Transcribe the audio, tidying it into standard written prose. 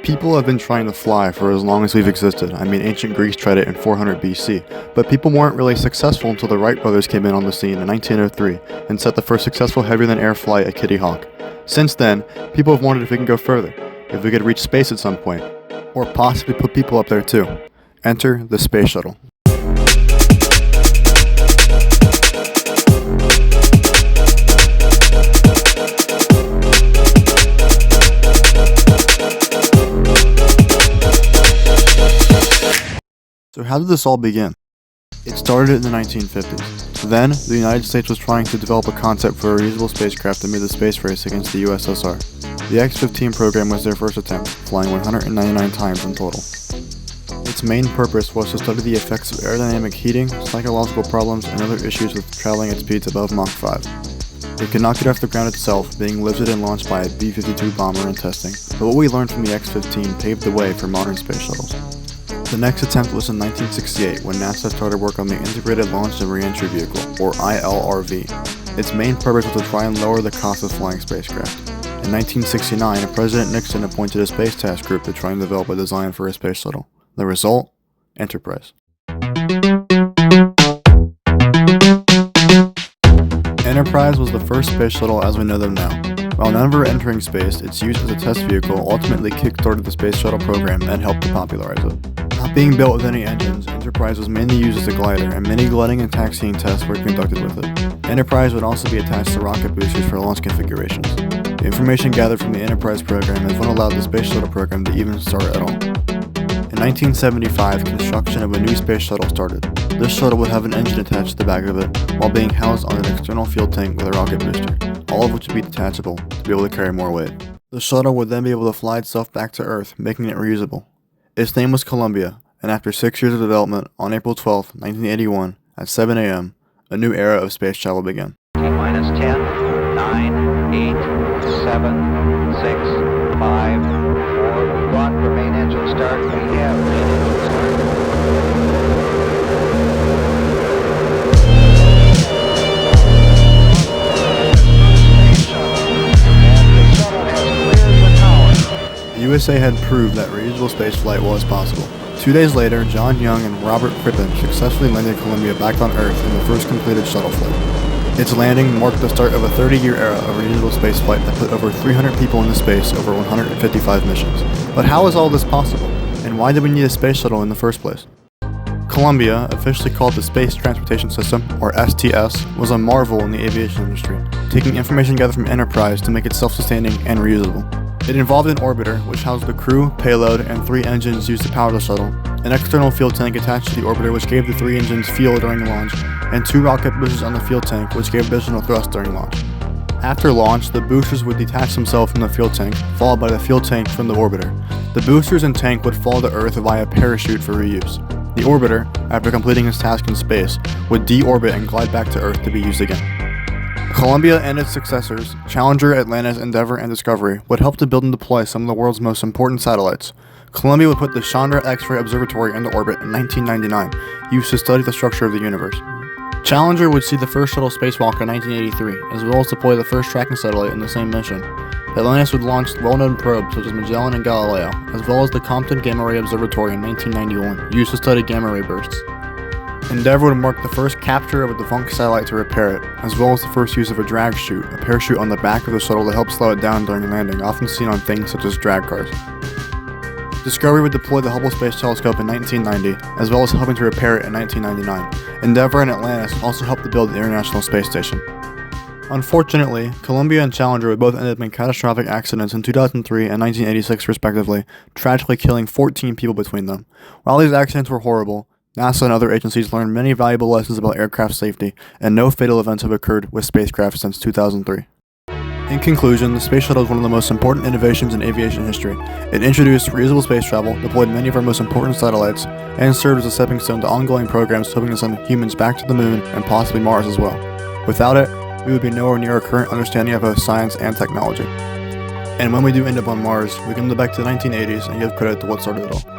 People have been trying to fly for as long as we've existed. I mean, ancient Greeks tried it in 400 BC, but people weren't really successful until the Wright brothers came in on the scene in 1903 and set the first successful heavier-than-air flight at Kitty Hawk. Since then, people have wondered if we can go further, if we could reach space at some point, or possibly put people up there too. Enter the Space Shuttle. So how did this all begin? It started in the 1950s. Then, the United States was trying to develop a concept for a reusable spacecraft that made the space race against the USSR. The X-15 program was their first attempt, flying 199 times in total. Its main purpose was to study the effects of aerodynamic heating, psychological problems, and other issues with traveling at speeds above Mach 5. It could not get off the ground itself, being lifted and launched by a B-52 bomber in testing, but what we learned from the X-15 paved the way for modern space shuttles. The next attempt was in 1968 when NASA started work on the Integrated Launch and Reentry Vehicle, or ILRV. Its main purpose was to try and lower the cost of flying spacecraft. In 1969, President Nixon appointed a space task group to try and develop a design for a space shuttle. The result? Enterprise. Enterprise was the first space shuttle as we know them now. While never entering space, its use as a test vehicle ultimately kick-started the space shuttle program and helped to popularize it. Not being built with any engines, Enterprise was mainly used as a glider, and many gliding and taxiing tests were conducted with it. Enterprise would also be attached to rocket boosters for launch configurations. The information gathered from the Enterprise program is what allowed the space shuttle program to even start at all. In 1975, construction of a new space shuttle started. This shuttle would have an engine attached to the back of it, while being housed on an external fuel tank with a rocket booster, all of which would be detachable to be able to carry more weight. The shuttle would then be able to fly itself back to Earth, making it reusable. Its name was Columbia, and after 6 years of development, on April 12, 1981, at 7 a.m., a new era of space travel began. T-minus 10, 9, 8, 7, 6, 5, 4, go on for main engine start. We have main engine start. The USA had proved that reusable spaceflight was possible. 2 days later, John Young and Robert Crippen successfully landed Columbia back on Earth in the first completed shuttle flight. Its landing marked the start of a 30-year era of reusable spaceflight that put over 300 people into space over 155 missions. But how is all this possible? And why did we need a space shuttle in the first place? Columbia, officially called the Space Transportation System, or STS, was a marvel in the aviation industry, taking information gathered from Enterprise to make it self-sustaining and reusable. It involved an orbiter, which housed the crew, payload, and 3 engines used to power the shuttle, an external fuel tank attached to the orbiter which gave the 3 engines fuel during launch, and 2 rocket boosters on the fuel tank which gave additional thrust during launch. After launch, the boosters would detach themselves from the fuel tank, followed by the fuel tank from the orbiter. The boosters and tank would fall to Earth via parachute for reuse. The orbiter, after completing its task in space, would deorbit and glide back to Earth to be used again. Columbia and its successors, Challenger, Atlantis, Endeavour, and Discovery, would help to build and deploy some of the world's most important satellites. Columbia would put the Chandra X-ray Observatory into orbit in 1999, used to study the structure of the universe. Challenger would see the first shuttle spacewalk in 1983, as well as deploy the first tracking satellite in the same mission. Atlantis would launch well-known probes such as Magellan and Galileo, as well as the Compton Gamma Ray Observatory in 1991, used to study gamma ray bursts. Endeavour would mark the first capture of a defunct satellite to repair it, as well as the first use of a drag chute, a parachute on the back of the shuttle to help slow it down during landing, often seen on things such as drag cars. Discovery would deploy the Hubble Space Telescope in 1990, as well as helping to repair it in 1999. Endeavour and Atlantis also helped to build the International Space Station. Unfortunately, Columbia and Challenger would both end up in catastrophic accidents in 2003 and 1986 respectively, tragically killing 14 people between them. While these accidents were horrible, NASA and other agencies learned many valuable lessons about aircraft safety, and no fatal events have occurred with spacecraft since 2003. In conclusion, the Space Shuttle is one of the most important innovations in aviation history. It introduced reusable space travel, deployed many of our most important satellites, and served as a stepping stone to ongoing programs hoping to send humans back to the Moon and possibly Mars as well. Without it, we would be nowhere near our current understanding of both science and technology. And when we do end up on Mars, we can look back to the 1980s and give credit to what started it all.